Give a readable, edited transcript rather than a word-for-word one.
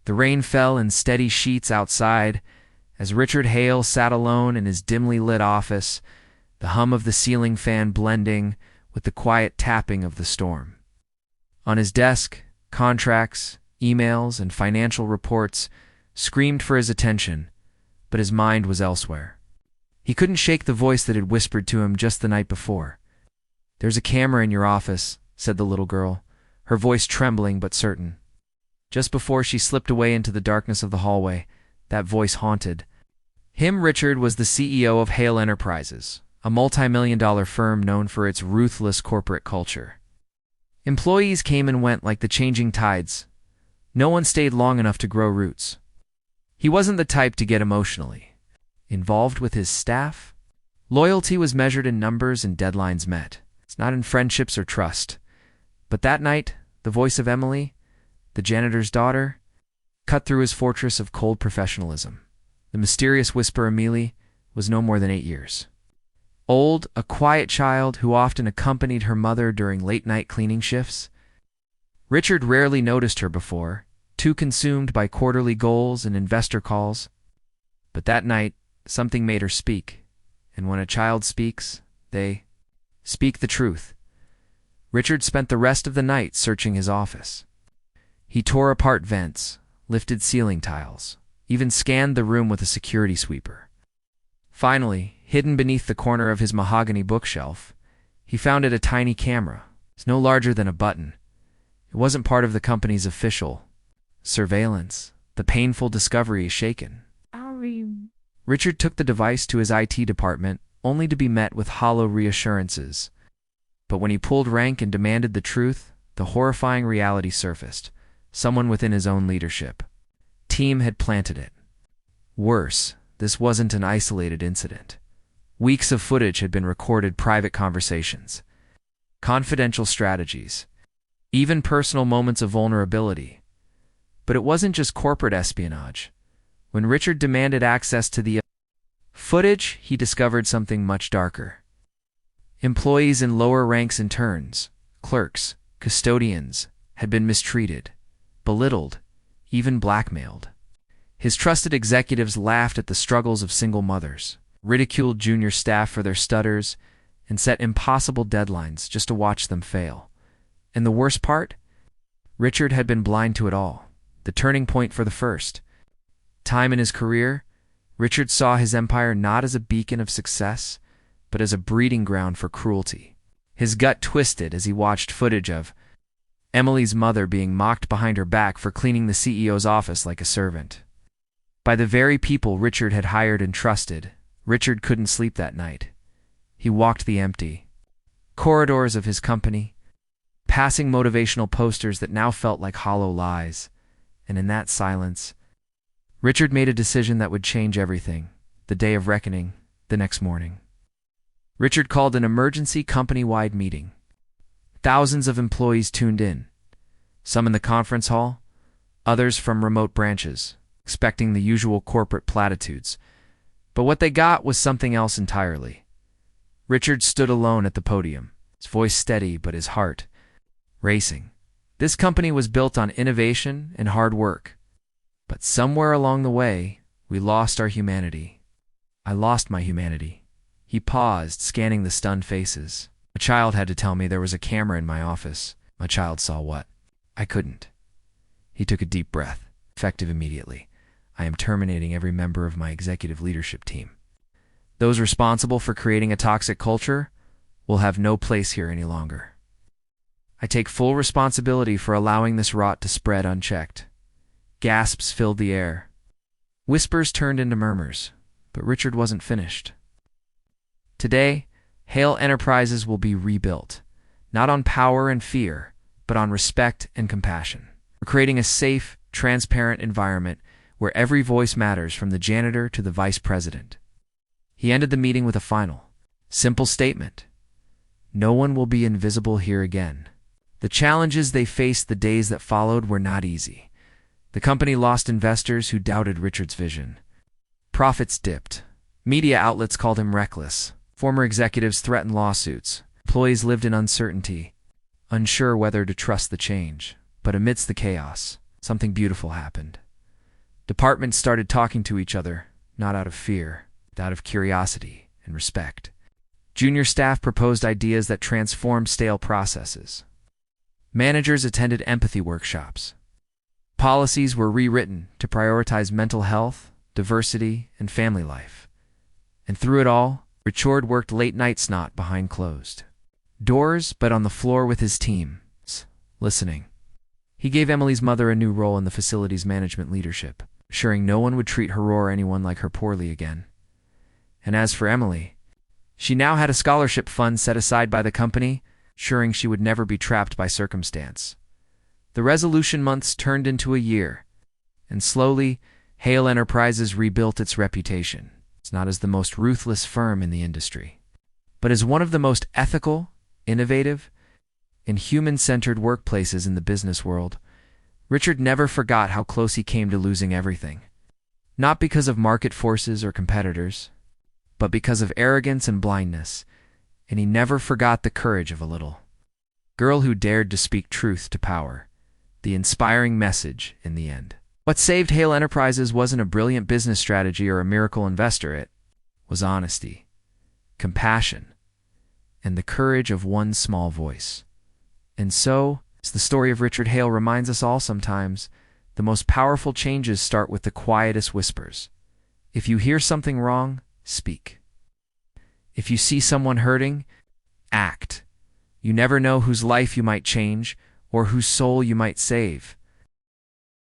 The rain fell in steady sheets outside. As Richard Hale sat alone in his dimly lit office, the hum of the ceiling fan blending with the quiet tapping of the storm. On his desk, contracts, emails, and financial reports screamed for his attention, but his mind was elsewhere. He couldn't shake the voice that had whispered to him just the night before. "There's a camera in your office," said the little girl, her voice trembling but certain. Just before she slipped away into the darkness of the hallway, that voice haunted him. Richard was the CEO of Hale Enterprises, a multi-million-dollar firm known for its ruthless corporate culture. Employees came and went like the changing tides. No one stayed long enough to grow roots. He wasn't the type to get emotionally involved with his staff. Loyalty was measured in numbers and deadlines met. It's not in friendships or trust. But that night, the voice of Emily, the janitor's daughter, cut through his fortress of cold professionalism. The mysterious whisper Amelie was no more than 8 years old, a quiet child who often accompanied her mother during late-night cleaning shifts. Richard rarely noticed her before, too consumed by quarterly goals and investor calls. But that night, something made her speak. And when a child speaks, they speak the truth. Richard spent the rest of the night searching his office. He tore apart vents, lifted ceiling tiles, even scanned the room with a security sweeper. Finally, hidden beneath the corner of his mahogany bookshelf, he found a tiny camera. It's no larger than a button. It wasn't part of the company's official surveillance. The painful discovery is shaken. Richard took the device to his IT department, only to be met with hollow reassurances. But when he pulled rank and demanded the truth, the horrifying reality surfaced. Someone within his own leadership team had planted it. Worse, this wasn't an isolated incident. Weeks of footage had been recorded, private conversations, confidential strategies, even personal moments of vulnerability. But it wasn't just corporate espionage. When Richard demanded access to the footage, he discovered something much darker. Employees in lower ranks, interns, clerks, custodians, had been mistreated, belittled, even blackmailed. His trusted executives laughed at the struggles of single mothers, ridiculed junior staff for their stutters, and set impossible deadlines just to watch them fail. And the worst part? Richard had been blind to it all. The turning point for the first time in his career, Richard saw his empire not as a beacon of success, but as a breeding ground for cruelty. His gut twisted as he watched footage of Emily's mother being mocked behind her back for cleaning the CEO's office like a servant. By the very people Richard had hired and trusted, Richard couldn't sleep that night. He walked the empty corridors of his company, passing motivational posters that now felt like hollow lies. And in that silence, Richard made a decision that would change everything. The day of reckoning, the next morning. Richard called an emergency company-wide meeting. Thousands of employees tuned in, some in the conference hall, others from remote branches, expecting the usual corporate platitudes. But what they got was something else entirely. Richard stood alone at the podium, his voice steady but his heart racing. This company was built on innovation and hard work. But somewhere along the way, we lost our humanity. I lost my humanity. He paused, scanning the stunned faces. A child had to tell me there was a camera in my office. My child saw what? I couldn't. He took a deep breath. Effective immediately. I am terminating every member of my executive leadership team. Those responsible for creating a toxic culture will have no place here any longer. I take full responsibility for allowing this rot to spread unchecked. Gasps filled the air. Whispers turned into murmurs, but Richard wasn't finished. Today, Hale Enterprises will be rebuilt, not on power and fear, but on respect and compassion. We're creating a safe, transparent environment where every voice matters, from the janitor to the vice president. He ended the meeting with a final, simple statement. No one will be invisible here again. The challenges they faced the days that followed were not easy. The company lost investors who doubted Richard's vision. Profits dipped. Media outlets called him reckless. Former executives threatened lawsuits. Employees lived in uncertainty, unsure whether to trust the change. But amidst the chaos, something beautiful happened. Departments started talking to each other, not out of fear, but out of curiosity and respect. Junior staff proposed ideas that transformed stale processes. Managers attended empathy workshops. Policies were rewritten to prioritize mental health, diversity, and family life. And through it all, Richard worked late-nights not behind closed doors, but on the floor with his team, listening. He gave Emily's mother a new role in the facility's management leadership, assuring no one would treat her or anyone like her poorly again. And as for Emily, she now had a scholarship fund set aside by the company, assuring she would never be trapped by circumstance. The resolution months turned into a year, and slowly, Hale Enterprises rebuilt its reputation. It's not as the most ruthless firm in the industry, but as one of the most ethical, innovative, and human-centered workplaces in the business world. Richard never forgot how close he came to losing everything. Not because of market forces or competitors, but because of arrogance and blindness, and he never forgot the courage of a little girl who dared to speak truth to power, the inspiring message in the end. What saved Hale Enterprises wasn't a brilliant business strategy or a miracle investor. It was honesty, compassion, and the courage of one small voice. And so, as the story of Richard Hale reminds us all sometimes, the most powerful changes start with the quietest whispers. If you hear something wrong, speak. If you see someone hurting, act. You never know whose life you might change or whose soul you might save.